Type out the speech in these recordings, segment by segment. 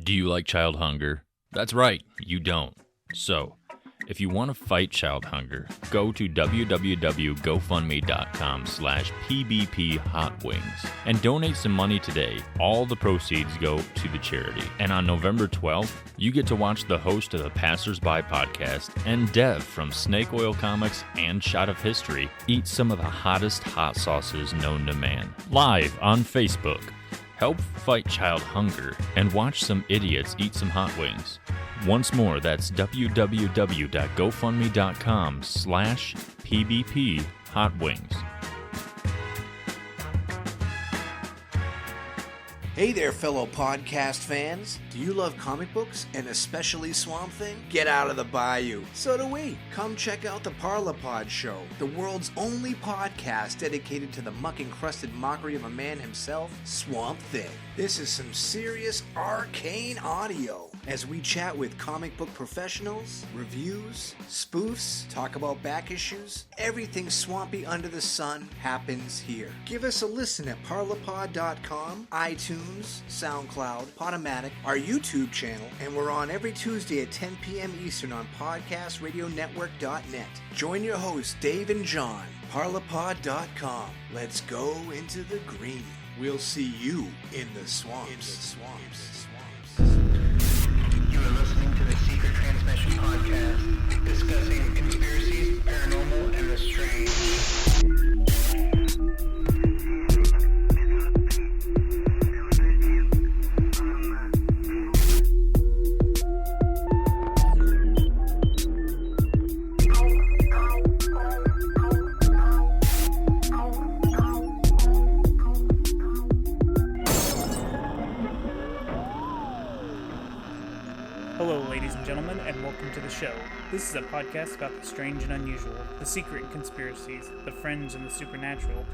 Do you like child hunger? That's right, you don't. So, if you want to fight child hunger, go to www.gofundme.com/pbphotwings and donate some money today. All the proceeds go to the charity. And on November 12th, you get to watch the host of the Passersby podcast and Dev from Snake Oil Comics and Shot of History eat some of the hottest hot sauces known to man. Live on Facebook. Help fight child hunger and watch some idiots eat some hot wings. Once more, that's www.gofundme.com/pbphotwings. Hey there, fellow podcast fans. Do you love comic books, and especially Swamp Thing? Get out of the bayou. So do we. Come check out the Parlipod show, the world's only podcast dedicated to the muck-encrusted mockery of a man himself, Swamp Thing. This is some serious arcane audio as we chat with comic book professionals, reviews, spoofs, talk about back issues. Everything swampy under the sun happens here. Give us a listen at parlipod.com, iTunes, SoundCloud, Podomatic, our YouTube channel, and we're on every Tuesday at 10 p.m. Eastern on podcastradionetwork.net. Join your hosts, Dave and John, parlipod.com. Let's go into the green. We'll see you in the swamps. You are listening to the Secret Transmission podcast, discussing conspiracies, paranormal, and the strange. Hello, ladies and gentlemen, and welcome to the show. This is a podcast about the strange and unusual, the secret and conspiracies, the fringe and the supernatural.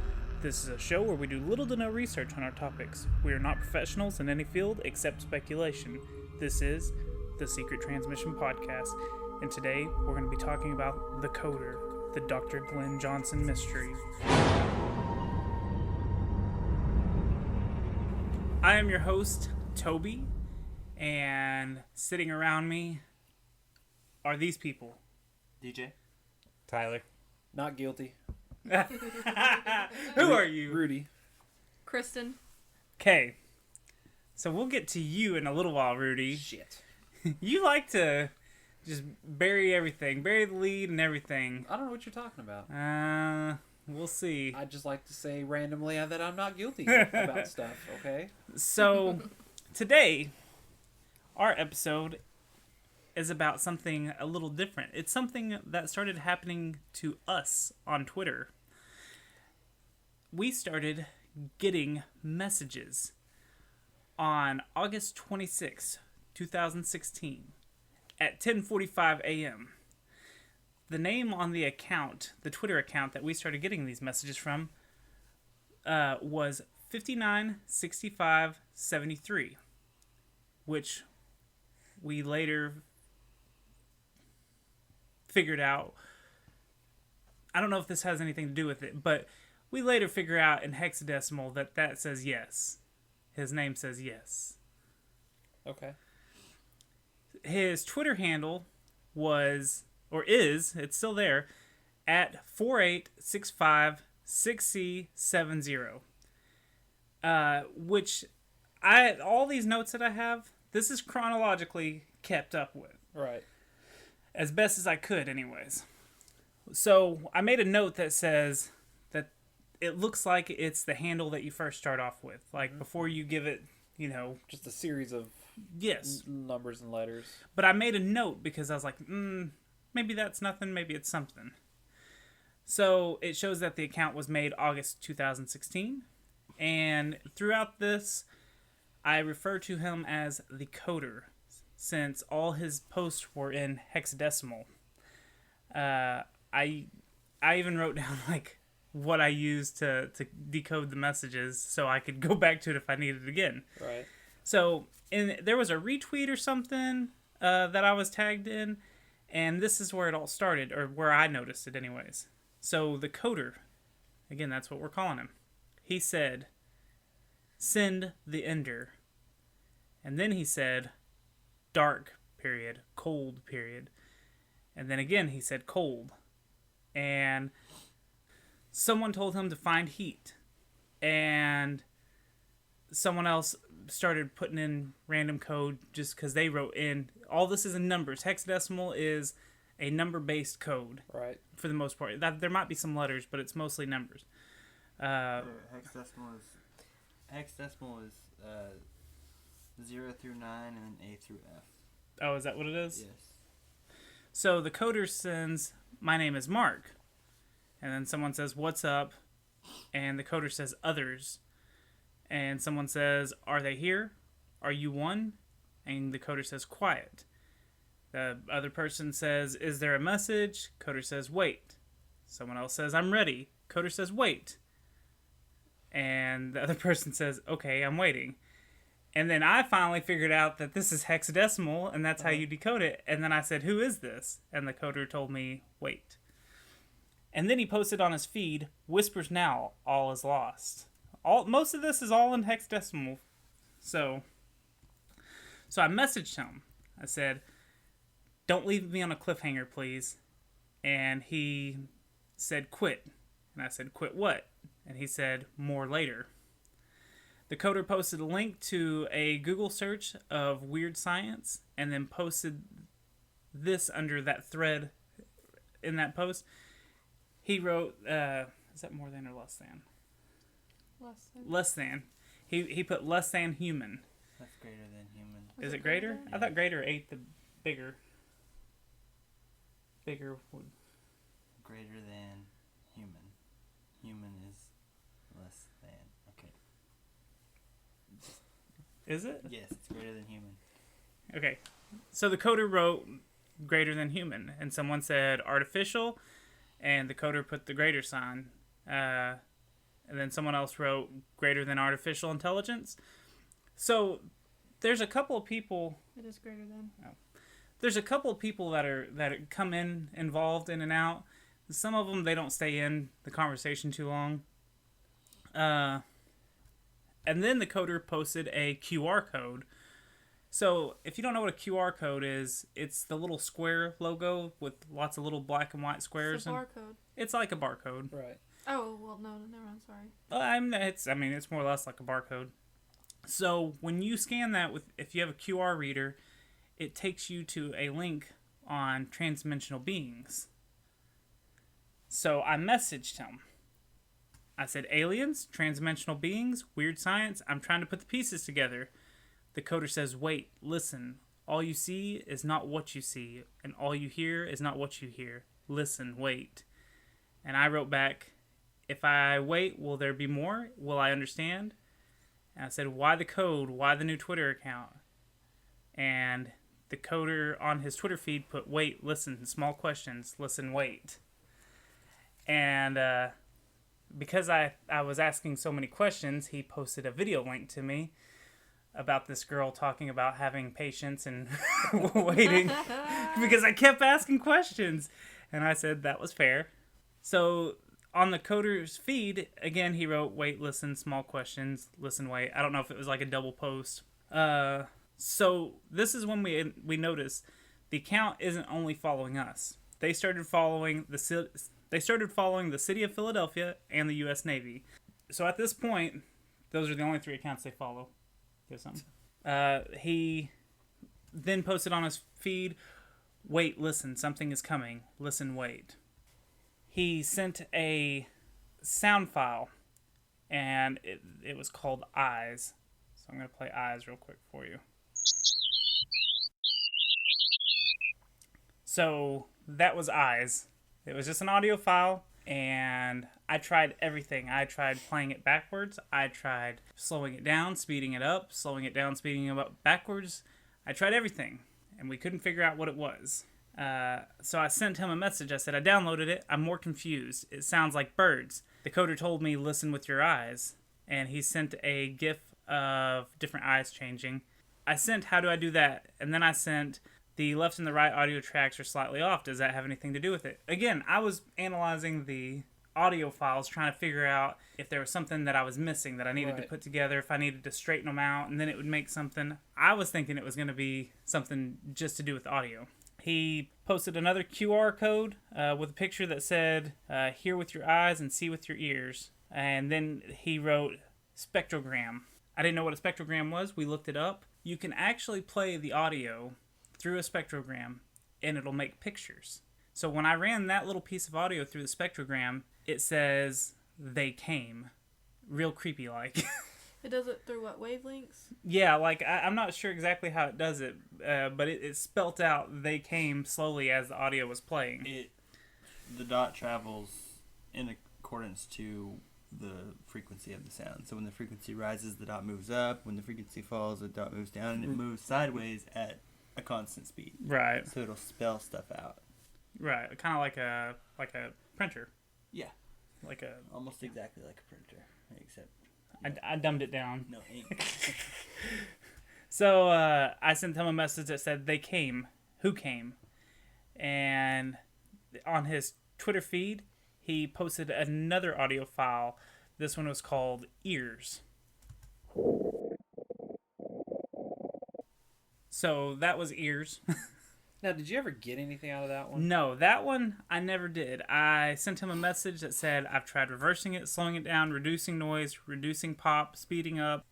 This is a show where we do little to no research on our topics. We are not professionals in any field except speculation. This is the Secret Transmission podcast, and today we're going to be talking about the Coder, the Dr. Glen Johnson mystery. I am your host, Toby. And sitting around me are these people. DJ. Tyler. Not guilty. Who are you? Rudy. Kristen. Okay. So we'll get to you in a little while, Rudy. Shit. You like to just bury everything. Bury the lead and everything. I don't know what you're talking about. We'll see. I just like to say randomly that I'm not guilty about stuff, okay? So, today, our episode is about something a little different. It's something that started happening to us on Twitter. We started getting messages on August 26, 2016 at 10:45 a.m. The name on the account, the Twitter account that we started getting these messages from, was 596573, which we later figured out, I don't know if this has anything to do with it, but we later figure out in hexadecimal that says yes. His name says yes. Okay. His Twitter handle was, or is, it's still there, at 48656C70. Which, all these notes that I have, this is chronologically kept up with. Right. As best as I could, anyways. So, I made a note that says that it looks like it's the handle that you first start off with. Like, before you give it, Just a series of yes, numbers and letters. But I made a note because I was like, maybe that's nothing, maybe it's something. So, it shows that the account was made August 2016. And throughout this, I refer to him as the Coder, since all his posts were in hexadecimal. I even wrote down like what I used to decode the messages so I could go back to it if I needed it again. Right. So there was a retweet or something that I was tagged in, and this is where it all started, or where I noticed it anyways. So the Coder, again, that's what we're calling him. He said, "Send the Ender." And then he said, dark, period, cold, period. And then again he said cold. And someone told him to find heat. And someone else started putting in random code just because they wrote in. All this is in numbers. Hexadecimal is a number-based code. Right. For the most part. There might be some letters, but it's mostly numbers. Hexadecimal is 0 through 9 and then A through F. Oh, is that what it is? Yes. So the coder sends, my name is Mark. And then someone says, what's up? And the coder says, others. And someone says, are they here? Are you one? And the coder says, quiet. The other person says, is there a message? Coder says, wait. Someone else says, I'm ready. Coder says, wait. And the other person says, okay, I'm waiting. And then I finally figured out that this is hexadecimal, and that's how you decode it. And then I said, who is this? And the coder told me, wait. And then he posted on his feed, whispers now, all is lost. Most of this is all in hexadecimal. So I messaged him. I said, don't leave me on a cliffhanger, please. And he said, quit. And I said, quit what? And he said, more later. The coder posted a link to a Google search of weird science and then posted this under that thread in that post. He wrote, is that more than or less than? Less than. He put less than human. That's greater than human. Is it greater? I thought greater ate the bigger. Bigger would. Greater than human. Human is less than. Okay. Is it? Yes, it's greater than human. Okay. So the coder wrote greater than human, and someone said artificial, and the coder put the greater sign. And then someone else wrote greater than artificial intelligence. So there's a couple of people. It is greater than. Oh, there's a couple of people that come involved in and out. Some of them, they don't stay in the conversation too long. And then the coder posted a QR code. So if you don't know what a QR code is, it's the little square logo with lots of little black and white squares. It's a barcode. It's like a barcode. Right. Oh, well, no, never mind, sorry. It's more or less like a barcode. So when you scan that if you have a QR reader, it takes you to a link on transdimensional beings. So I messaged him. I said, aliens, transdimensional beings, weird science, I'm trying to put the pieces together. The coder says, wait, listen. All you see is not what you see, and all you hear is not what you hear. Listen, wait. And I wrote back, if I wait, will there be more? Will I understand? And I said, why the code? Why the new Twitter account? And the coder on his Twitter feed put, wait, listen, small questions, listen, wait. And because I was asking so many questions, he posted a video link to me about this girl talking about having patience and waiting because I kept asking questions. And I said that was fair. So on the coder's feed, again, he wrote, wait, listen, small questions, listen, wait. I don't know if it was like a double post. So this is when we noticed the account isn't only following us. They started following the city of Philadelphia and the U.S. Navy. So at this point, those are the only 3 accounts they follow. Get something. He then posted on his feed, wait, listen, something is coming. Listen, wait. He sent a sound file, and it was called Eyes. So I'm going to play Eyes real quick for you. So that was Eyes. It was just an audio file, and I tried everything. I tried playing it backwards. I tried slowing it down, speeding it up, slowing it down, speeding it up backwards. I tried everything, and we couldn't figure out what it was. So I sent him a message. I said, I downloaded it. I'm more confused. It sounds like birds. The coder told me, listen with your eyes. And he sent a GIF of different eyes changing. I sent, how do I do that? And then I sent, the left and the right audio tracks are slightly off. Does that have anything to do with it? Again, I was analyzing the audio files trying to figure out if there was something that I was missing that I needed to put together, if I needed to straighten them out, and then it would make something. I was thinking it was going to be something just to do with audio. He posted another QR code with a picture that said, hear with your eyes and see with your ears. And then he wrote spectrogram. I didn't know what a spectrogram was. We looked it up. You can actually play the audio through a spectrogram and it'll make pictures. So when I ran that little piece of audio through the spectrogram, it says, they came. Real creepy like. It does it through what, wavelengths? Yeah, like, I'm not sure exactly how it does it, but it spelt out they came slowly as the audio was playing. The dot travels in accordance to the frequency of the sound. So when the frequency rises, the dot moves up. When the frequency falls, the dot moves down, and it moves sideways at a constant speed. Right. So it'll spell stuff out. Right, kind of like a printer. Yeah. Like a almost exactly like a printer, except I dumbed it down. no ink. So I sent him a message that said they came. Who came? And on his Twitter feed, he posted another audio file. This one was called Ears. So that was Ears. Now, did you ever get anything out of that one? No, that one I never did. I sent him a message that said I've tried reversing it, slowing it down, reducing noise, reducing pop, speeding up.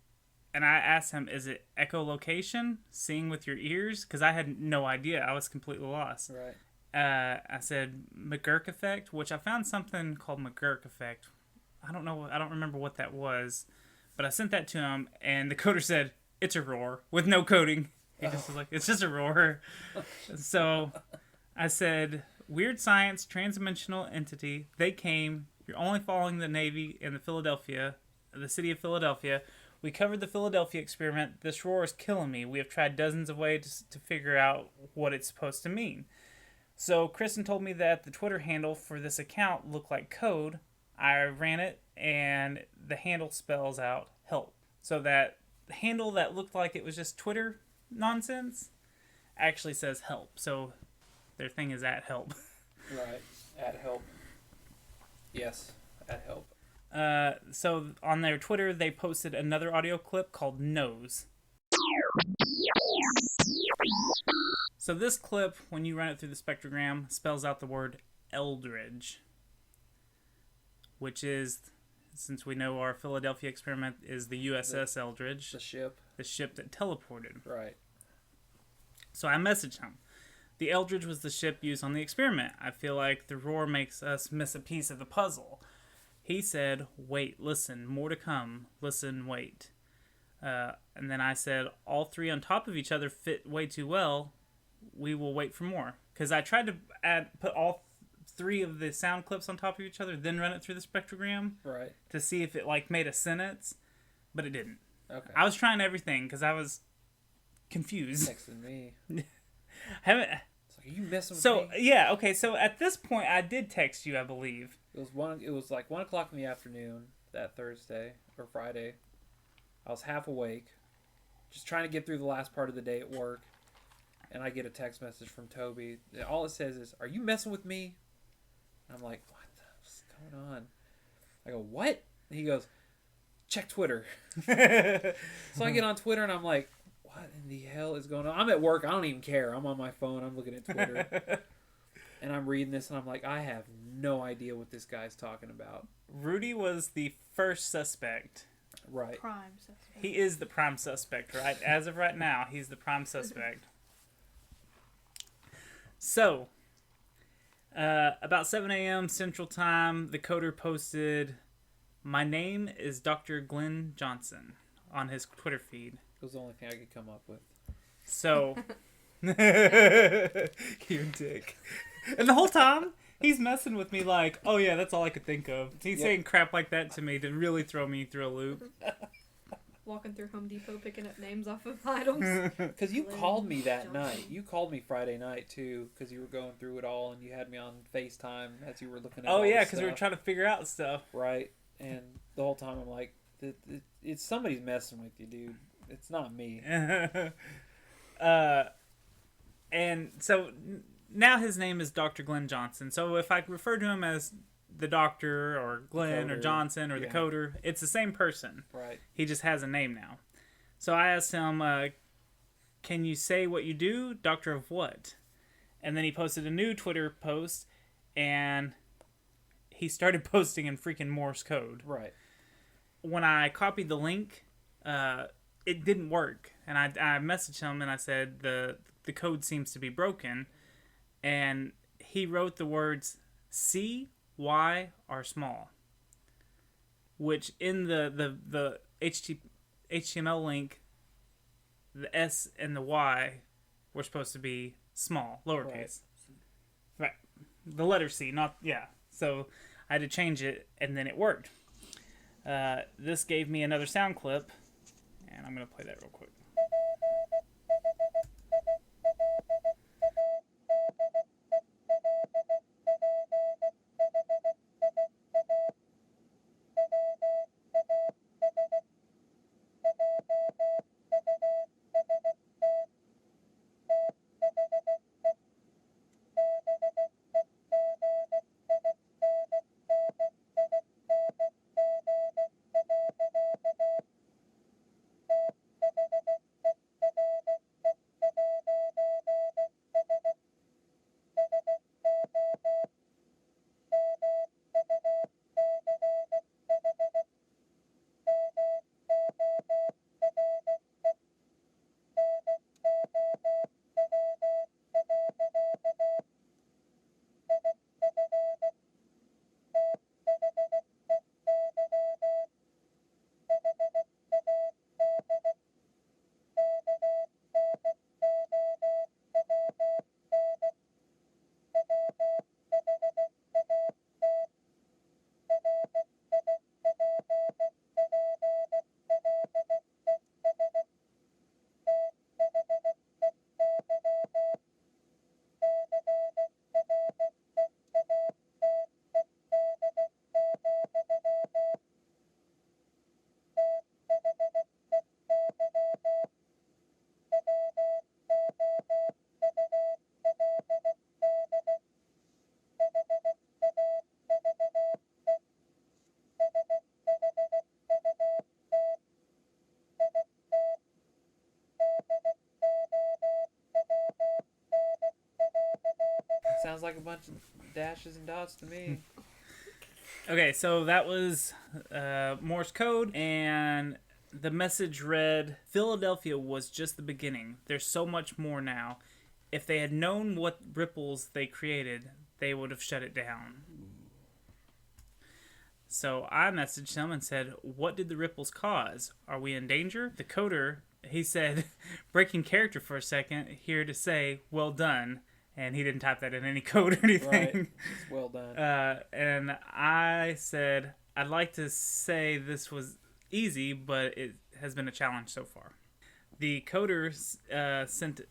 And I asked him, is it echolocation, seeing with your ears? Because I had no idea. I was completely lost. Right. I said McGurk effect, which I found something called McGurk effect. I don't remember what that was. But I sent that to him, and the coder said, it's a roar, with no coding. He just was like, it's just a roar. So I said, weird science, transdimensional entity. They came. You're only following the Navy in the city of Philadelphia. We covered the Philadelphia experiment. This roar is killing me. We have tried dozens of ways to figure out what it's supposed to mean. So Kristen told me that the Twitter handle for this account looked like code. I ran it, and the handle spells out help. So that handle that looked like it was just Twitter nonsense actually says help. So their thing is at help. Right. At help. Yes. At help. So on their Twitter, they posted another audio clip called Nose. So this clip, when you run it through the spectrogram, spells out the word Eldridge, which is, since we know our Philadelphia experiment is the USS Eldridge. The ship that teleported. Right. So I messaged him. The Eldridge was the ship used on the experiment. I feel like the roar makes us miss a piece of the puzzle. He said, wait, listen, more to come. Listen, wait. And then I said, all three on top of each other fit way too well. We will wait for more. Because I tried to put all three of the sound clips on top of each other, then run it through the spectrogram. Right. To see if it made a sentence. But it didn't. Okay. I was trying everything because I was confused. Texting me. Haven't. It's like, are you messing with So me? yeah, okay. So at this point, I did text you, I believe. It was like 1:00 in the afternoon that Thursday or Friday. I was half awake, just trying to get through the last part of the day at work, and I get a text message from Toby. All it says is, "Are you messing with me?" And I'm like, "What's going on?" I go, "What?" And he goes, "Check Twitter." So I get on Twitter and I'm like, "What in the hell is going on?" I'm at work. I don't even care. I'm on my phone. I'm looking at Twitter. And I'm reading this, and I'm like, I have no idea what this guy's talking about. Rudy was the first suspect. Right. Prime suspect. He is the prime suspect, right? As of right now, he's the prime suspect. So, about 7 a.m. Central Time, the coder posted, "My name is Dr. Glen Johnson," on his Twitter feed. It was the only thing I could come up with. So, you're a dick. And the whole time, he's messing with me like, oh yeah, that's all I could think of. He's saying crap like that to me to really throw me through a loop. Walking through Home Depot, picking up names off of items. Because you Glen called me that Johnson. night. You called me Friday night, too, because you were going through it all, and you had me on FaceTime as you were looking at Oh all yeah, the because we were stuff. trying to figure out stuff. Right. And the whole time I'm like, it's somebody's messing with you, dude. It's not me. And so now his name is Dr. Glen Johnson. So if I refer to him as the doctor or Glenn or coder. Johnson or the Yeah. coder. It's the same person. Right. He just has a name now. So I asked him, can you say what you do? Doctor of what? And then he posted a new Twitter post, and he started posting in freaking Morse code. Right. When I copied the link, it didn't work. And I messaged him and I said, the code seems to be broken. And he wrote the words C, Y are small. Which in the HTML link, the S and the Y were supposed to be small, lowercase. Right. The letter C, not, yeah. So I had to change it, and then it worked. This gave me another sound clip, and I'm going to play that real quick. Sounds like a bunch of dashes and dots to me. Okay, so that was Morse code, and the message read, Philadelphia was just the beginning. There's so much more now. If they had known what ripples they created, they would have shut it down. So I messaged him and said, what did the ripples cause? Are we in danger? The coder, he said, breaking character for a second, here to say, well done. And he didn't type that in any code or anything. Right. It's well done. And I said, I'd like to say this was easy, but it has been a challenge so far. The coder sent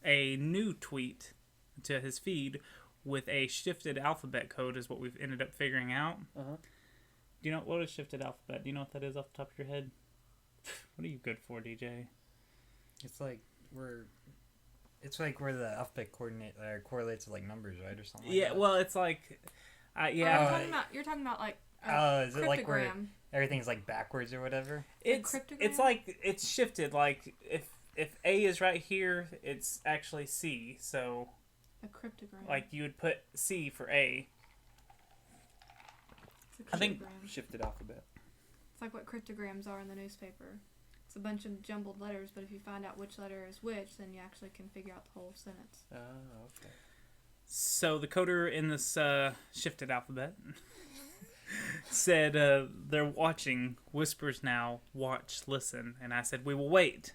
a new tweet to his feed with a shifted alphabet code is what we've ended up figuring out. Uh-huh. Do you know what is shifted alphabet? Do you know what that is off the top of your head? What are you good for, DJ? It's like where the alphabet correlates with like numbers, right, or something. Yeah, like that. well, it's like, yeah. You're talking about like is it like where cryptogram. everything's like backwards or whatever? It's cryptogram? like it's shifted. Like if A is right here, it's actually C. So A cryptogram. like you would put C for A. It's a I think- cryptogram. Shifted alphabet. It's like what cryptograms are in the newspaper. It's a bunch of jumbled letters, but if you find out which letter is which, then you actually can figure out the whole sentence. Oh, okay. So the coder in this shifted alphabet said they're watching, whispers now, watch, listen. And I said, we will wait.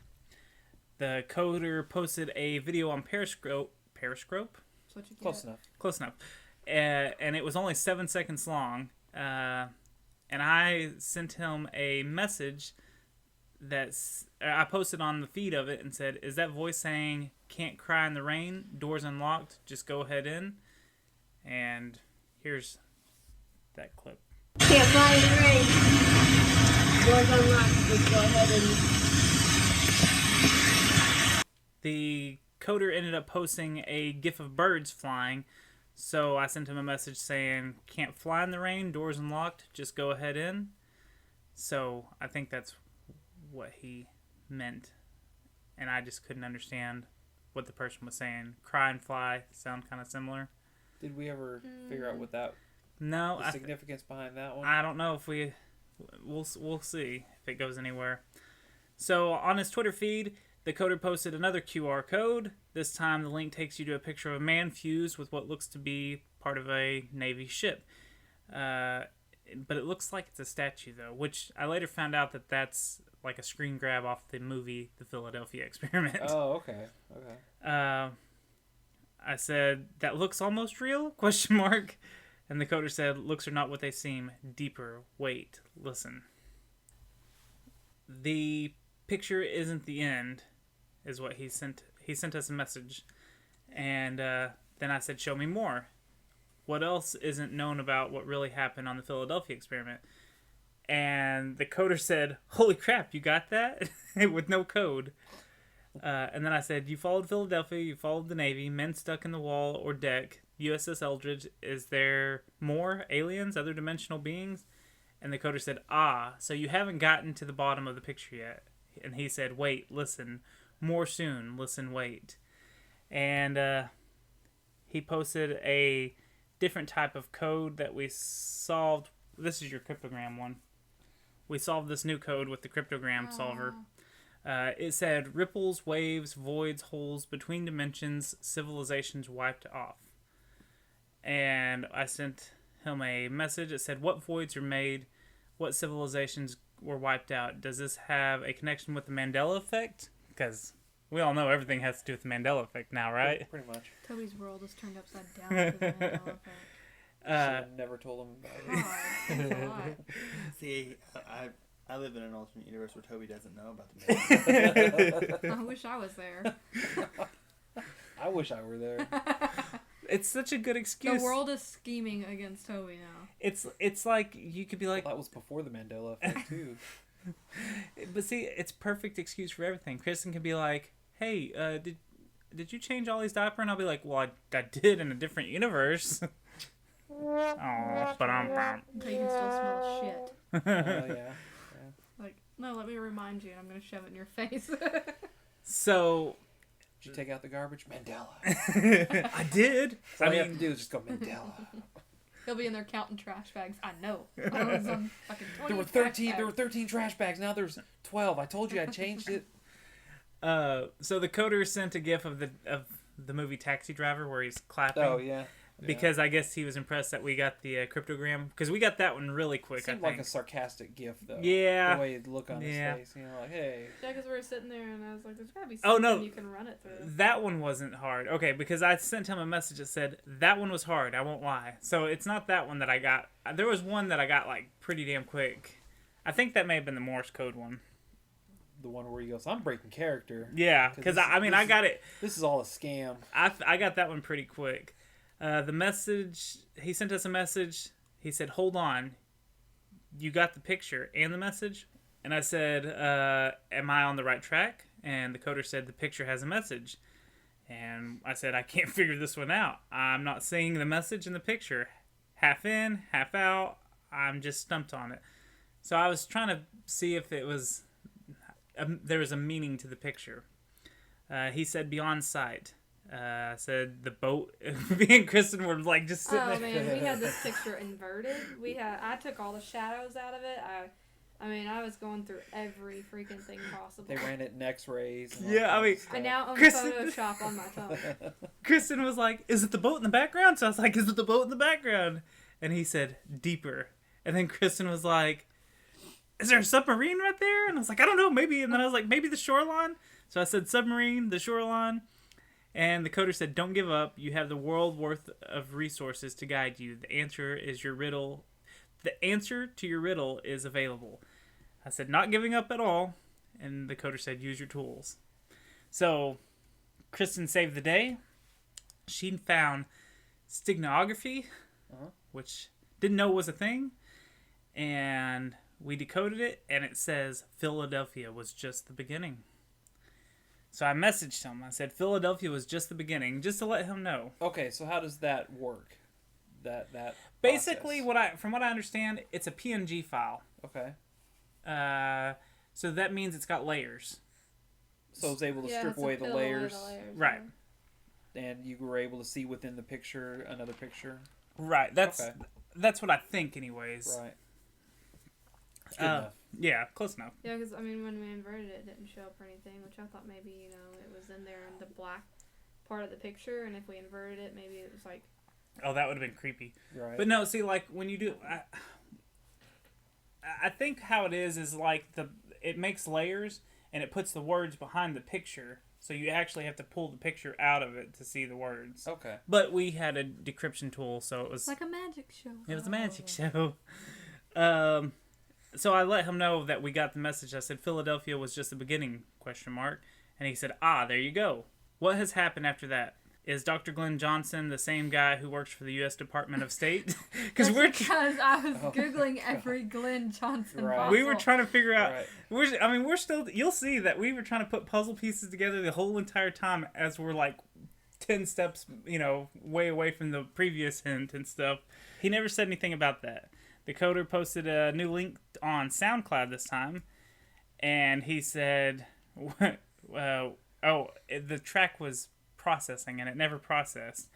The coder posted a video on Periscope. Periscope? That's what you get. Close enough. Close enough. And it was only 7 seconds long. And I sent him a message I posted on the feed of it and said, is that voice saying, can't cry in the rain, doors unlocked, just go ahead in? And here's that clip. Can't fly in the rain. Doors unlocked. Just go ahead and... The coder ended up posting a gif of birds flying, So I sent him a message saying, can't fly in the rain, doors unlocked, just go ahead in. So I think that's what he meant. And I just couldn't understand what the person was saying. Cry and fly sound kind of similar. Did we ever figure out what that No, the significance behind that one? I don't know if we'll see if it goes anywhere. So on his Twitter feed, the coder posted another QR code. This time the link takes you to a picture of a man fused with what looks to be part of a Navy ship. But it looks like it's a statue, though, which I later found out that that's like a screen grab off the movie The Philadelphia Experiment. Oh, okay. I said, that looks almost real? Question mark. And the coder said, looks are not what they seem. Deeper. Wait. Listen. The picture isn't the end, is what he sent. He sent us a message. And then I said, show me more. What else isn't known about what really happened on the Philadelphia Experiment? And the coder said, holy crap, you got that? With no code. And then I said, you followed Philadelphia, you followed the Navy, men stuck in the wall or deck, USS Eldridge, is there more aliens, other dimensional beings? And the coder said, so you haven't gotten to the bottom of the picture yet. And he said, wait, listen, more soon, listen, wait. And he posted a different type of code that we solved. This is your cryptogram one. We solved this new code with the cryptogram solver. It said, ripples, waves, voids, holes, between dimensions, civilizations wiped off. And I sent him a message. It said, what voids are made? What civilizations were wiped out? Does this have a connection with the Mandela effect? Because we all know everything has to do with the Mandela effect now, right? Pretty much. Toby's world is turned upside down with the Mandela effect. Should have never told him about it. God, thanks a lot. See, I live in an alternate universe where Toby doesn't know about the Mandela. I wish I was there. I wish I were there. It's such a good excuse. The world is scheming against Toby now. It's like you could be like, That was before the Mandela effect too. but see, it's perfect excuse for everything. Kristen could be like, hey, did you change Ollie's diaper? And I'll be like, well, I did in a different universe. Oh, but Until you can still smell shit. Oh yeah. Like, no, let me remind you, and I'm going to shove it in your face. So Did you take out the garbage? Mandela. I did. So all you have to do is just go Mandela. He'll be in there counting trash bags. I know. I was on fucking 20 There were trash 13. There were bags. 13 trash bags. Now there's 12. I told you I changed it. So the coder sent a gif of the movie Taxi Driver where he's clapping. Oh yeah. Because I guess he was impressed that we got the cryptogram. Because we got that one really quick, I Seemed think. like a sarcastic gif though. Yeah. The way he'd look on his Yeah. face, you know, like, hey. Yeah, because we were sitting there, and I was like, there's got to be Oh, something no. you can run it through. That one wasn't hard. Okay, because I sent him a message that said, that one was hard, I won't lie. So it's not that one that I got. There was one that I got, like, pretty damn quick. I think that may have been the Morse code one. The one where he goes, I'm breaking character. Yeah, because I got it. This is all a scam. I got that one pretty quick. The message, he sent us a message. He said, hold on. You got the picture and the message? And I said, am I on the right track? And the coder said, the picture has a message. And I said, I can't figure this one out. I'm not seeing the message in the picture. Half in, half out. I'm just stumped on it. So I was trying to see if it was, there was a meaning to the picture. He said, beyond sight. I said the boat. Me and Kristen were like just sitting Oh there. man, we had this picture inverted. I took all the shadows out of it. I was going through every freaking thing possible. They ran it in X-rays. And all Yeah, I kinds mean- of stuff. I now own Kristen- Photoshop on my phone. Kristen was like, "Is it the boat in the background?" So I was like, "Is it the boat in the background?" And he said, "Deeper." And then Kristen was like, "Is there a submarine right there?" And I was like, "I don't know, maybe." And then I was like, "Maybe the shoreline." So I said, "Submarine, the shoreline." And the coder said, "Don't give up. You have the world worth of resources to guide you. The answer is your riddle. The answer to your riddle is available." I said, "Not giving up at all." And the coder said, "Use your tools." So Kristen saved the day. She found steganography, which didn't know was a thing. And we decoded it, and it says Philadelphia was just the beginning. So I messaged him. I said Philadelphia was just the beginning, just to let him know. Okay, so how does that work? That Basically, process? from what I understand, it's a PNG file. Okay. So that means it's got layers. So it's able to strip it's away a the fill layers, Right. and you were able to see within the picture another picture. Right. That's Okay. that's what I think, anyways. Right. It's good enough. Yeah, close enough. Yeah, because I mean, when we inverted it, it didn't show up or anything, which I thought maybe it was in there in the black part of the picture, and if we inverted it, maybe it was like. Oh, that would have been creepy. Right. But no, see, like when you do, I think how it is like it makes layers and it puts the words behind the picture, so you actually have to pull the picture out of it to see the words. Okay. But we had a decryption tool, so it was Like a magic show. It was a magic show. So I let him know that we got the message. I said Philadelphia was just the beginning, ? And he said, there you go. What has happened after that? Is Dr. Glen Johnson the same guy who works for the U.S. Department of State? Because I was Googling every Glen Johnson fossil. We were trying to figure out... Right. We're still... You'll see that we were trying to put puzzle pieces together the whole entire time as we're like 10 steps, way away from the previous hint and stuff. He never said anything about that. The coder posted a new link on SoundCloud this time, and he said, the track was processing, and it never processed.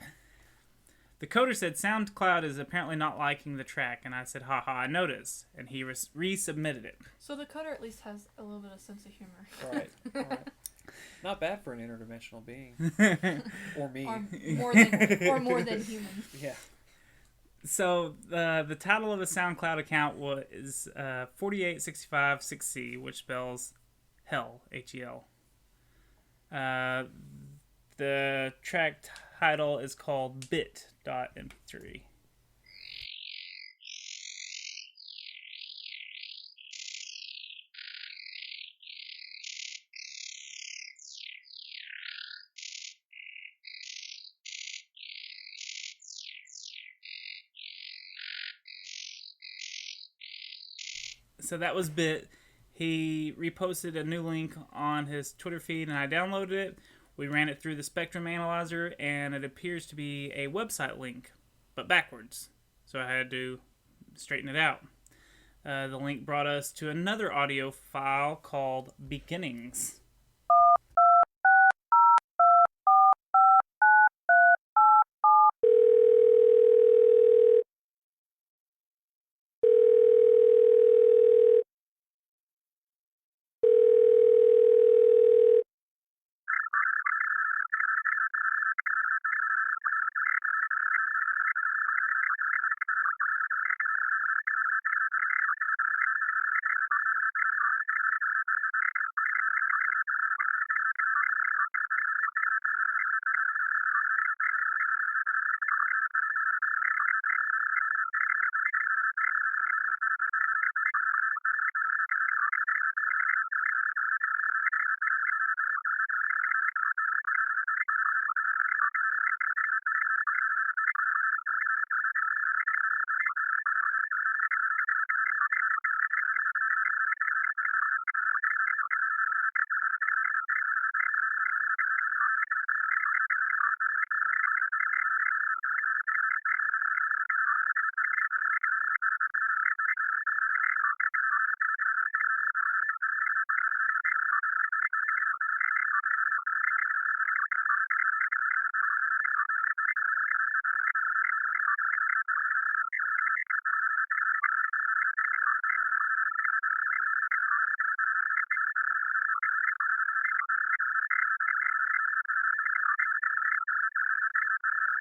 The coder said SoundCloud is apparently not liking the track, and I said, haha, I noticed, and he resubmitted it. So the coder at least has a little bit of sense of humor. Right. Not bad for an interdimensional being. Or me. Or more than human. Yeah. So the title of the SoundCloud account was 48656C, which spells hell, H-E-L. The track title is called bit.mp3. So that was Bit. He reposted a new link on his Twitter feed, and I downloaded it. We ran it through the Spectrum Analyzer, and it appears to be a website link, but backwards. So I had to straighten it out. The link brought us to another audio file called Beginnings.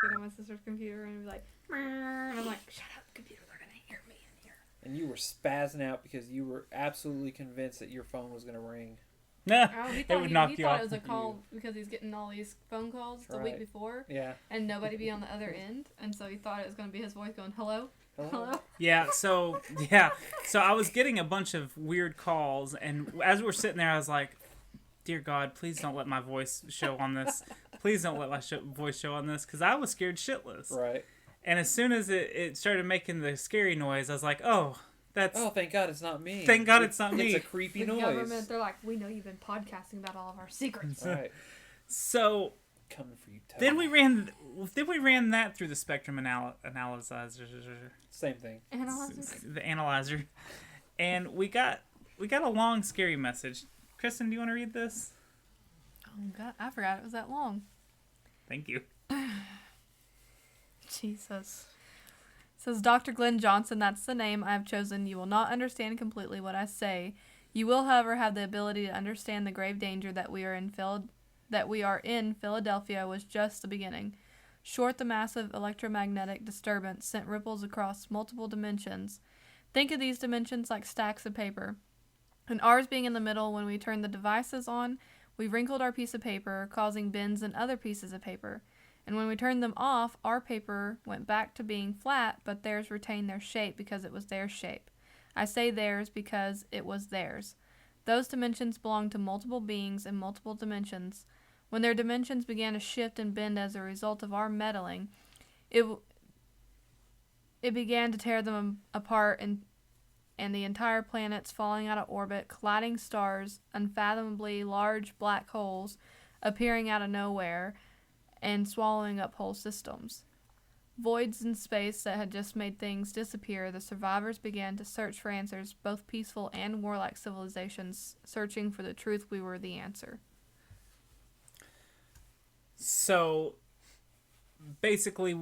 On my sister's computer and be like, and I'm like, shut up, computer, they're gonna hear me in here. And you were spazzing out because you were absolutely convinced that your phone was going to ring. Nah, Oh, he it thought, would he, knock he you thought off. it was a call because he's getting all these phone calls the week Right. before, Yeah. and nobody be on the other end, and so he thought it was gonna be his voice going, hello, hello. So I was getting a bunch of weird calls, and as we're sitting there, I was like, dear God, please don't let my voice show on this. Please don't let my voice show on this, because I was scared shitless. Right. And as soon as it started making the scary noise, I was like, oh, That's Oh, thank God it's not me. Thank God it's not me. It's a creepy The noise. government, they're like, we know you've been podcasting about all of our secrets. Right. so. Coming for you, Toby. Then we ran that through the spectrum analyzer. Same thing. Analyzers. The analyzer, and we got a long scary message. Kristen, do you want to read this? Oh God, I forgot it was that long. Thank you. Jesus. It says, Dr. Glen Johnson, that's the name I have chosen. You will not understand completely what I say. You will, however, have the ability to understand the grave danger that we are in Philadelphia was just the beginning. Short the massive electromagnetic disturbance sent ripples across multiple dimensions. Think of these dimensions like stacks of paper, and ours being in the middle. When we turn the devices on, we wrinkled our piece of paper, causing bends in other pieces of paper. And when we turned them off, our paper went back to being flat, but theirs retained their shape because it was their shape. I say theirs because it was theirs. Those dimensions belong to multiple beings in multiple dimensions. When their dimensions began to shift and bend as a result of our meddling, it began to tear them apart, and the entire planets falling out of orbit, colliding stars, unfathomably large black holes appearing out of nowhere, and swallowing up whole systems. Voids in space that had just made things disappear, the survivors began to search for answers, both peaceful and warlike civilizations, searching for the truth. We were the answer. So, basically,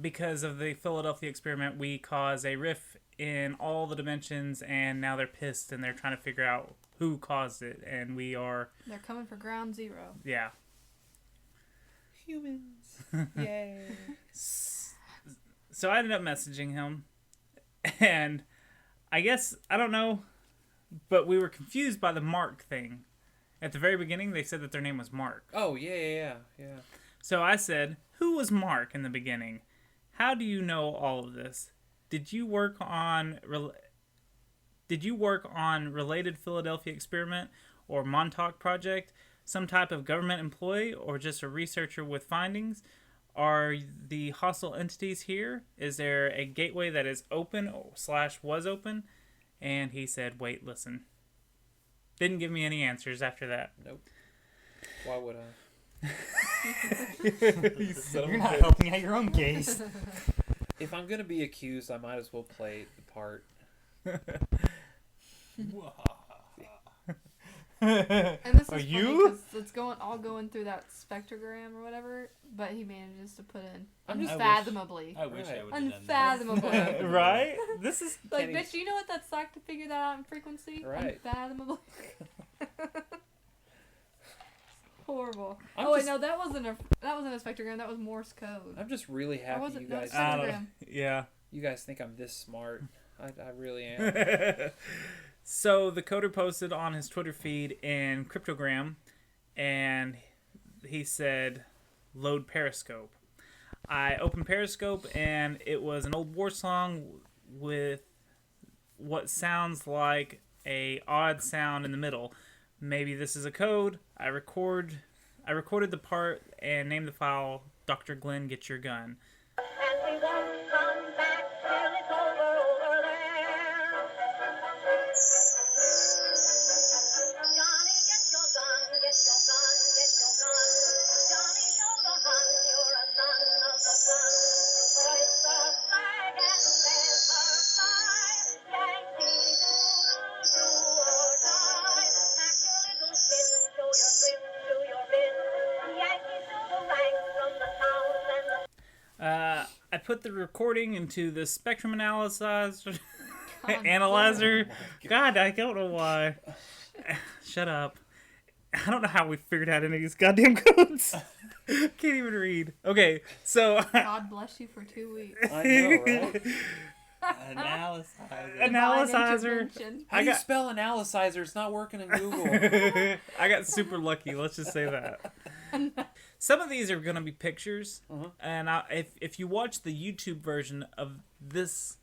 because of the Philadelphia experiment, we cause a rift in all the dimensions, and now they're pissed, and they're trying to figure out who caused it, and we are... They're coming for ground zero. Yeah. Humans. Yay. So I ended up messaging him, and I guess, I don't know, but we were confused by the Mark thing. At the very beginning, they said that their name was Mark. Oh, yeah. So I said, who was Mark in the beginning? How do you know all of this? Did you work on related Philadelphia experiment or Montauk project? Some type of government employee or just a researcher with findings? Are the hostile entities here? Is there a gateway that is open / was open? And he said, wait, listen. Didn't give me any answers after that. Nope. Why would I? You're not helping out your own case. If I'm gonna be accused, I might as well play the part. And this is Are funny you? 'cause it's all going through that spectrogram or whatever, but he manages to put in I'm just- unfathomably. I wish I Right. would have done Unfathomably. Right? This is... Like, Kenny- bitch, do you know what that's like to figure that out in frequency? Right. Unfathomably. Horrible. I'm Wait, just- no, that wasn't a spectrogram. That was Morse code. I'm just really Or happy was you it? No, guys. I don't know. spectrogram. Yeah. You guys think I'm this smart. I really am. So the coder posted on his Twitter feed in cryptogram, and he said, load Periscope. I opened Periscope, and it was an old war song with what sounds like a odd sound in the middle. Maybe this is a code. I recorded the part and named the file Dr. Glen, Get Your Gun. And we won't come back till it's over there. Johnny, get your gun, get your gun, get your gun. Johnny, show the Hun you're a son of the sun. Hoist the flag and let her fly. Yankee Doodle, do or die. Pack your little shit, show your grit, do your bit. Yankees fill the ranks from the towns and the I put the recording into the spectrum analyzer. God. God, I don't know why. Shut up. I don't know how we figured out any of these goddamn codes. Can't even read. Okay, so God bless you for 2 weeks. I know, right? Analyzer. Analyzer. Intervention. How do you spell analyzer? It's not working in Google. I got super lucky. Let's just say that. Some of these are going to be pictures, and if you watch the YouTube version of this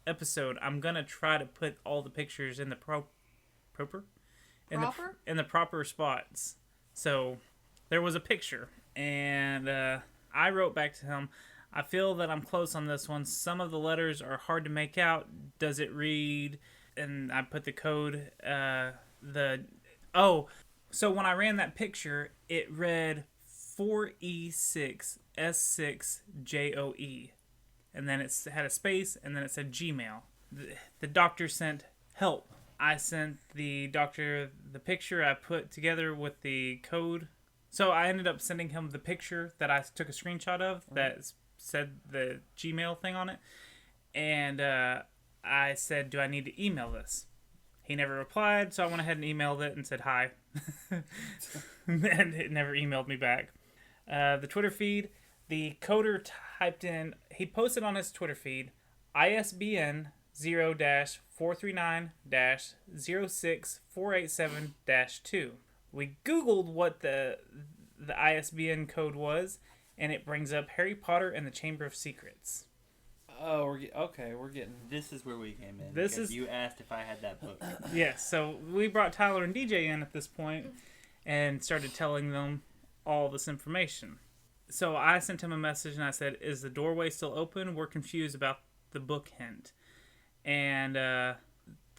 episode, I'm going to try to put all the pictures in the proper spots. So there was a picture, and I wrote back to him. I feel that I'm close on this one. Some of the letters are hard to make out. Does it read? And I put the code. So when I ran that picture, it read 4E6S6JOE. And then it had a space, and then it said Gmail. The doctor sent help. I sent the doctor the picture I put together with the code. So I ended up sending him the picture that I took a screenshot of that said the Gmail thing on it. And I said, do I need to email this? He never replied, so I went ahead and emailed it and said hi. And it never emailed me back. The Twitter feed, the coder typed in, he posted on his Twitter feed, ISBN 0-439-06487-2. We Googled what the ISBN code was, and it brings up Harry Potter and the Chamber of Secrets. Oh, we're getting... This is where we came in. This is... You asked if I had that book. Yes, so we brought Tyler and DJ in at this point and started telling them all this information. So I sent him a message and I said, is the doorway still open? We're confused about the book hint. And the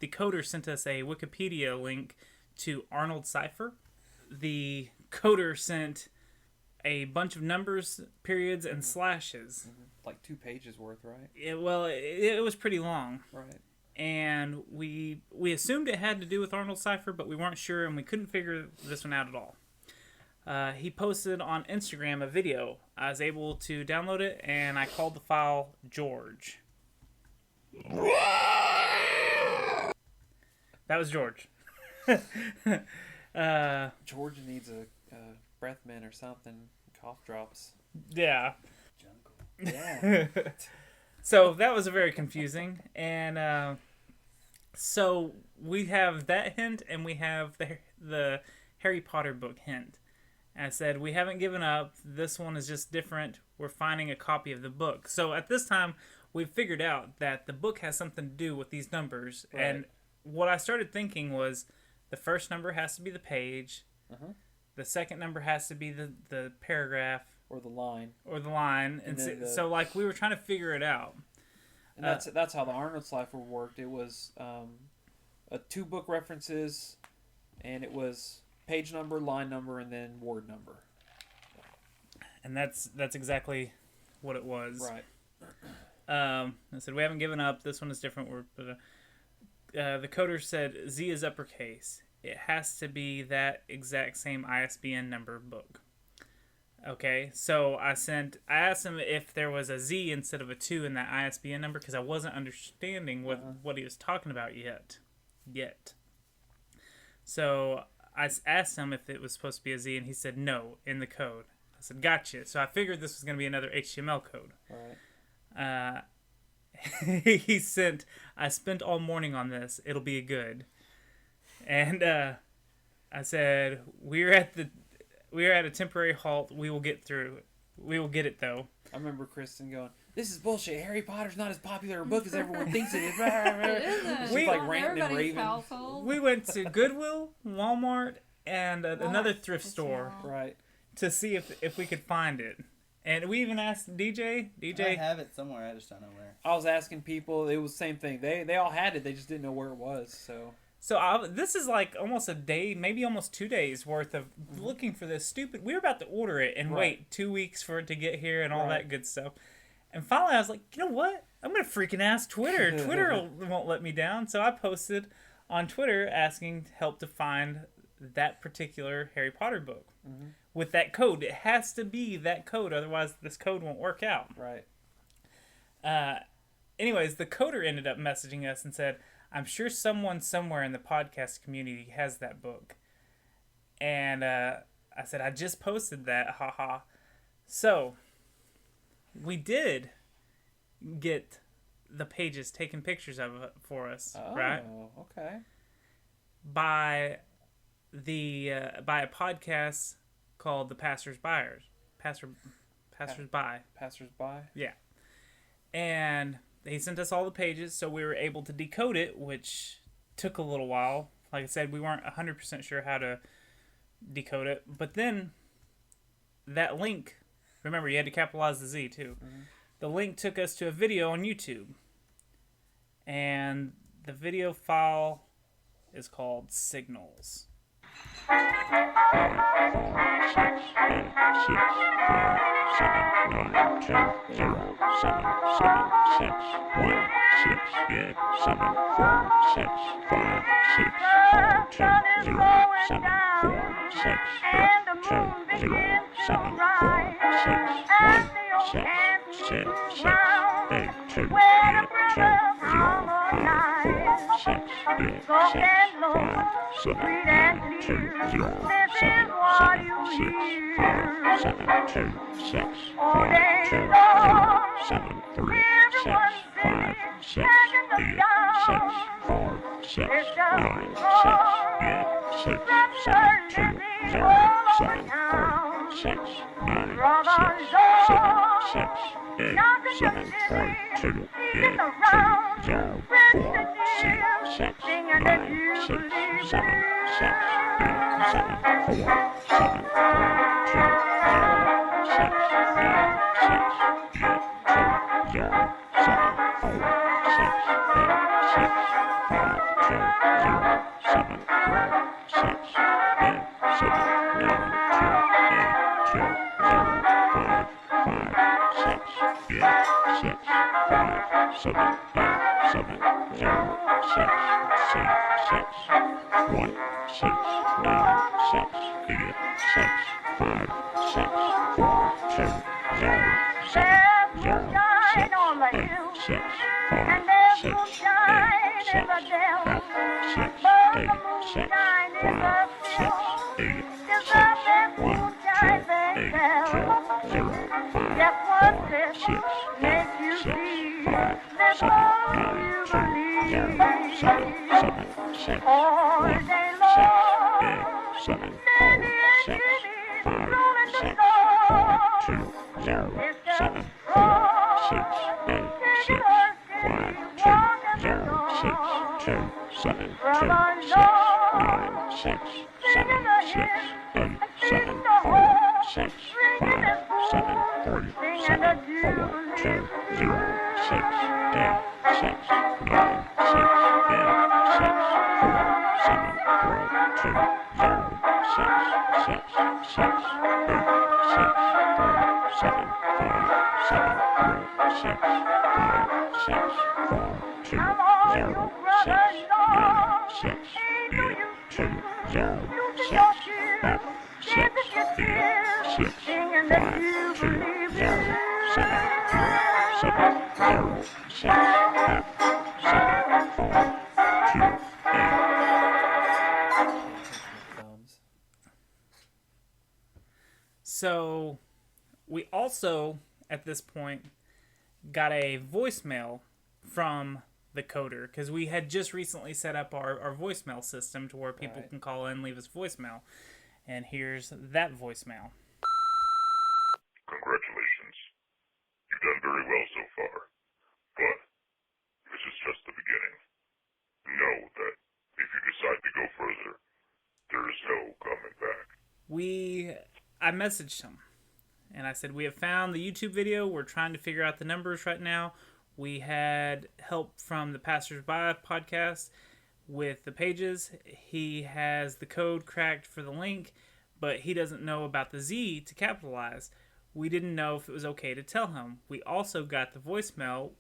coder sent us a Wikipedia link to Arnold Cipher. The coder sent a bunch of numbers, periods, and slashes. Like 2 pages worth, right? It was pretty long. Right. And we assumed it had to do with Arnold Cipher, but we weren't sure, and we couldn't figure this one out at all. He posted on Instagram a video. I was able to download it, and I called the file George. That was George. George needs a breath mint or something. Cough drops. Yeah. Yeah. So that was very confusing. And so we have that hint, and we have the Harry Potter book hint. And I said, we haven't given up. This one is just different. We're finding a copy of the book. So at this time, we've figured out that the book has something to do with these numbers. Right. And what I started thinking was the first number has to be the page. Uh-huh. The second number has to be the paragraph. Or the line. And so like, we were trying to figure it out. And that's how the Arnold Cipher worked. It was 2 book references, and it was page number, line number, and then word number. And that's exactly what it was. Right. I said, we haven't given up. This one is different. The coder said Z is uppercase. It has to be that exact same ISBN number book. Okay, so I asked him if there was a Z instead of a 2 in that ISBN number, because I wasn't understanding what he was talking about yet. So I asked him if it was supposed to be a Z, and he said no in the code. I said, gotcha. So I figured this was going to be another HTML code. Right. He sent, I spent all morning on this. It'll be good. And I said, we're at a temporary halt. We will get through it. We will get it, though. I remember Kristen going, this is bullshit. Harry Potter's not as popular a book as everyone thinks it is. It isn't. She's like ranting and raving. Household. We went to Goodwill, Walmart, and another thrift store. Right. To see if we could find it. And we even asked DJ. I have it somewhere. I just don't know where. I was asking people. It was the same thing. They all had it. They just didn't know where it was. So this is like almost a day, maybe almost 2 days worth of looking for this stupid. We were about to order it and wait 2 weeks for it to get here and all that good stuff. And finally, I was like, you know what? I'm gonna freaking ask Twitter. Twitter won't let me down. So I posted on Twitter asking help to find that particular Harry Potter book with that code. It has to be that code, otherwise this code won't work out. Right. Anyways, the coder ended up messaging us and said, I'm sure someone somewhere in the podcast community has that book. And I said, I just posted that, haha. So, we did get the pages taken pictures of it for us, right? Oh, okay. By a podcast called The Passersby. Passersby? Yeah. And he sent us all the pages, so we were able to decode it, which took a little while. Like I said, we weren't 100% sure how to decode it. But then, that link, remember, you had to capitalize the Z, too. the link took us to a video on YouTube. And the video file is called Signals. So, we also, at this point, got a voicemail from the coder, because we had just recently set up our voicemail system to where people can call in and leave us voicemail. And here's that voicemail. Congratulations. You've done very well so far. But this is just the beginning. Know that if you decide to go further, there is no coming back. I messaged him, and I said, we have found the YouTube video. We're trying to figure out the numbers right now. We had help from the Passersby podcast with the pages. He has the code cracked for the link, but he doesn't know about the Z to capitalize. We didn't know if it was okay to tell him. We also got the voicemail.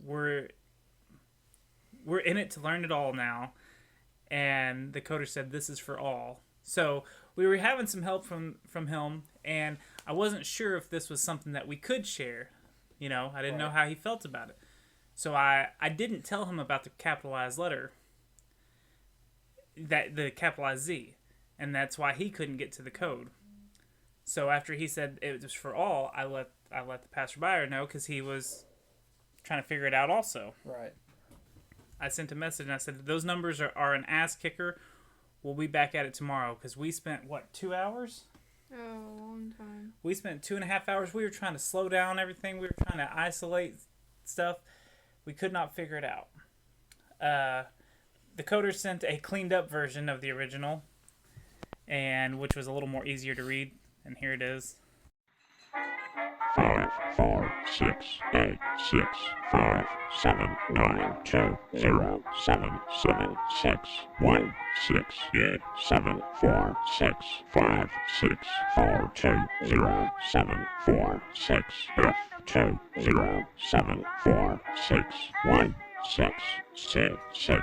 We're in it to learn it all now. And the coder said, this is for all. So we were having some help from him, and I wasn't sure if this was something that we could share. You know, I didn't know how he felt about it. So I didn't tell him about the capitalized letter, the capitalized Z, and that's why he couldn't get to the code. So after he said it was for all, I let the passerby know, because he was trying to figure it out also. Right. I sent a message and I said, those numbers are an ass kicker. We'll be back at it tomorrow, because we spent, 2 hours? Oh, a long time. We spent 2.5 hours. We were trying to slow down everything. We were trying to isolate stuff. We could not figure it out. The coder sent a cleaned up version of the original, and which was a little more easier to read. And here it is. 5 4 6 8 6 5 7 9 2 0 7 7 6 1 6 8 7 4 6 5 6 4 2 0 7 4 6 F 2 0 7 4 6 1 6 6 6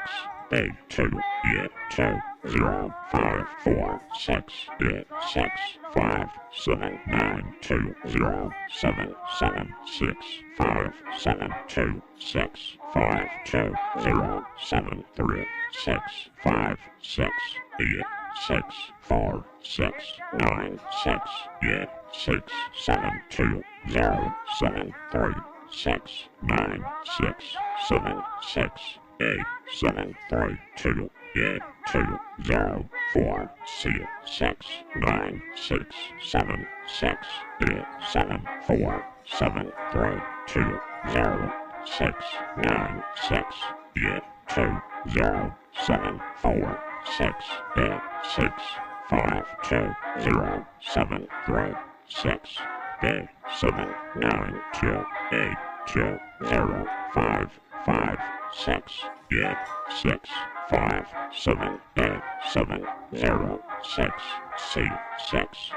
8 2 8 2 0 5 4 6 8 6 5 7 9 2 0 7 7 6 5 7 2 6 5 2 0 7 3 6 5 6 8 6 4 6 9 6 8 6 7 2 0 7 3 6 9 6 7 6 8 7 3 2 8 2 0 4 6 6 9 6 7 6 8 7 4 7 3 2 0 6 9 6 8 2 0 7 4 6 8 6 5 2 0 7 3 6 8 7 9 2 8 2 0 5 5 6 8 6 5 7 8 7 0 6 6 6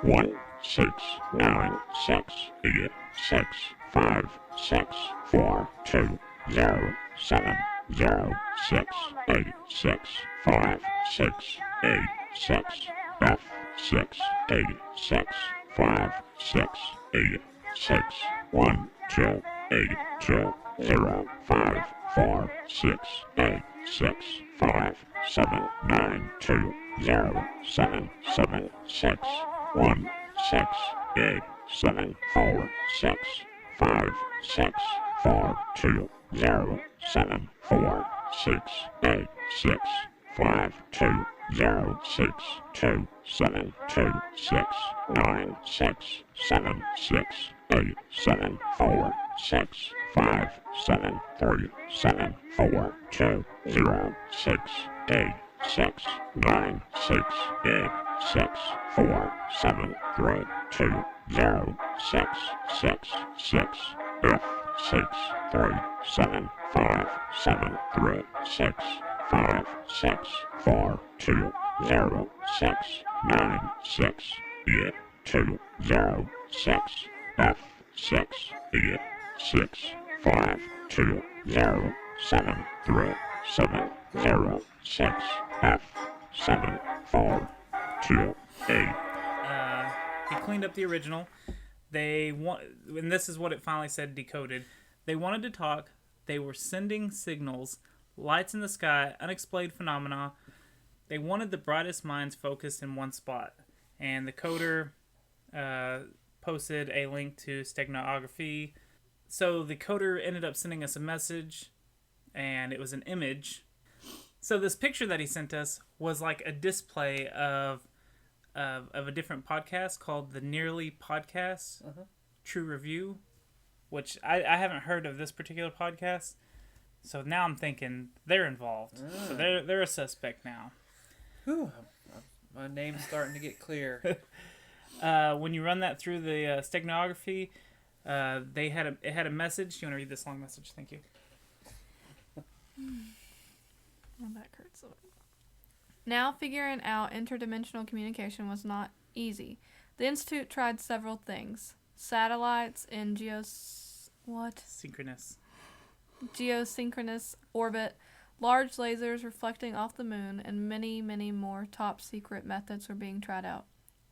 1 6 9 6 8 6 5 6 4 2 0 7 0 6 8 6 5 6 8 6 F 6 8 6 5 6 8 6 1 2 8 2 0 5 4 6 8 6 5 7 9 2 0 7 7 6 1 6 8 7 4 6 5 6 4 2 0 7 4 6 8 6 5 2 0 6 2 7 2 6 9 6 7 6 8 7 4 6 5 7 3 7 4 2 0 6 8 6 9 6 8 6 4 7 3 2 0 6 6 6 F 6 3 7 5 7 3 6 5 6 4 2 0 6 9 6 8 2 0 6 F 6 8 6 5 2 0 7 3 7 0 6 F 7 4 2 8 He cleaned up the original. And this is what it finally said decoded. They wanted to talk. They were sending signals, lights in the sky, unexplained phenomena. They wanted the brightest minds focused in one spot. And the coder posted a link to steganography. So the coder ended up sending us a message, and it was an image. So this picture that he sent us was like a display of a different podcast called the Nearly Podcast, True Review, which I haven't heard of this particular podcast. So now I'm thinking they're involved. So they're a suspect now. Whew. My name's starting to get clear. When you run that through the steganography, it had a message. You want to read this long message? Thank you. My back hurts. Now, figuring out interdimensional communication was not easy. The Institute tried several things. Satellites in geosynchronous orbit, large lasers reflecting off the moon, and many, many more top-secret methods were being tried out.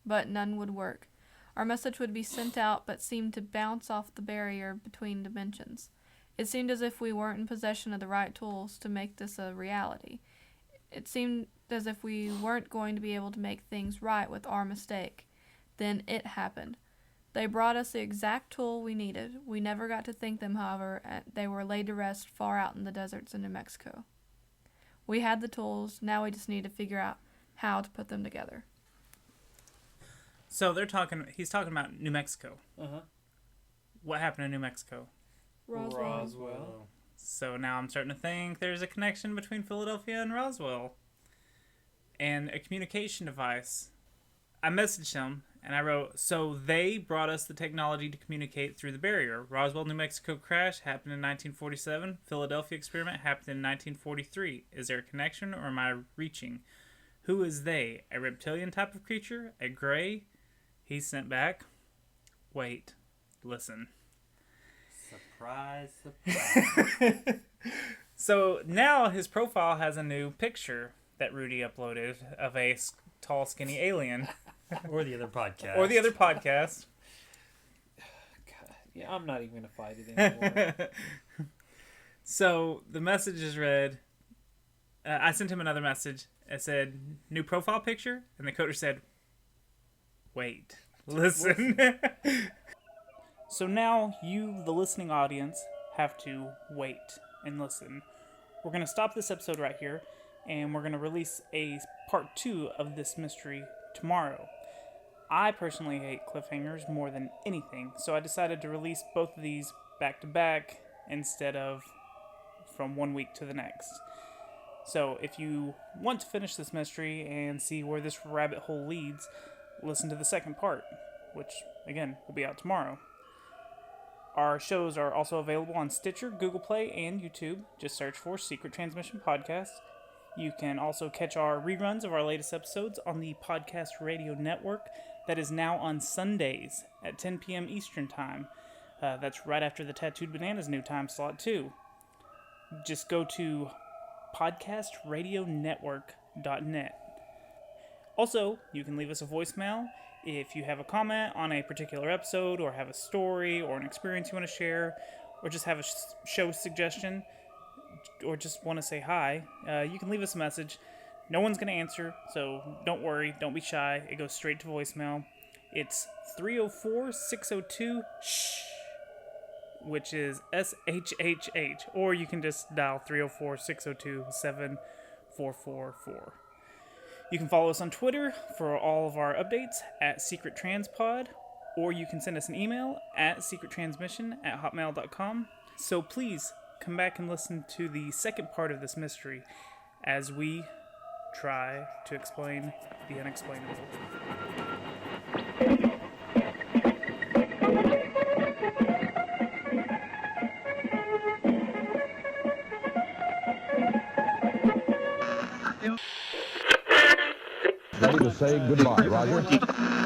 But none would work. Our message would be sent out, but seemed to bounce off the barrier between dimensions. It seemed as if we weren't in possession of the right tools to make this a reality. It seemed as if we weren't going to be able to make things right with our mistake. Then it happened. They brought us the exact tool we needed. We never got to thank them, however, and they were laid to rest far out in the deserts in New Mexico. We had the tools, now we just need to figure out how to put them together. So he's talking about New Mexico. What happened in New Mexico? Roswell. So now I'm starting to think there's a connection between Philadelphia and Roswell. And a communication device. I messaged him, And I wrote, so they brought us the technology to communicate through the barrier. Roswell, New Mexico crash happened in 1947. Philadelphia experiment happened in 1943. Is there a connection, or am I reaching? Who is they? A reptilian type of creature? A gray? He sent back, wait, listen. Surprise, surprise. So now his profile has a new picture that Rudy uploaded of a tall, skinny alien. Or the other podcast. God, yeah, I'm not even going to fight it anymore. So the message is read. I sent him another message. It said, new profile picture. And the coder said, wait, listen. So now you, the listening audience, have to wait and listen. We're going to stop this episode right here, and we're going to release a part 2 of this mystery tomorrow. I personally hate cliffhangers more than anything, so I decided to release both of these back to back instead of from one week to the next. So if you want to finish this mystery and see where this rabbit hole leads, listen to the second part, which, again, will be out tomorrow. Our shows are also available on Stitcher, Google Play, and YouTube. Just search for Secret Transmission Podcast. You can also catch our reruns of our latest episodes on the Podcast Radio Network that is now on Sundays at 10 p.m. Eastern Time. That's right after the Tattooed Banana's new time slot, too. Just go to podcastradionetwork.net. Also, you can leave us a voicemail if you have a comment on a particular episode, or have a story or an experience you want to share, or just have a show suggestion, or just want to say hi. You can leave us a message. No one's going to answer, so don't worry, don't be shy. It goes straight to voicemail. It's 304-602-SHH, which is SHHH, or you can just dial 304-602-7444. You can follow us on Twitter for all of our updates at secrettranspod, or you can send us an email at secrettransmission@hotmail.com. So please come back and listen to the second part of this mystery as we try to explain the unexplainable. Ready to say goodbye, Roger.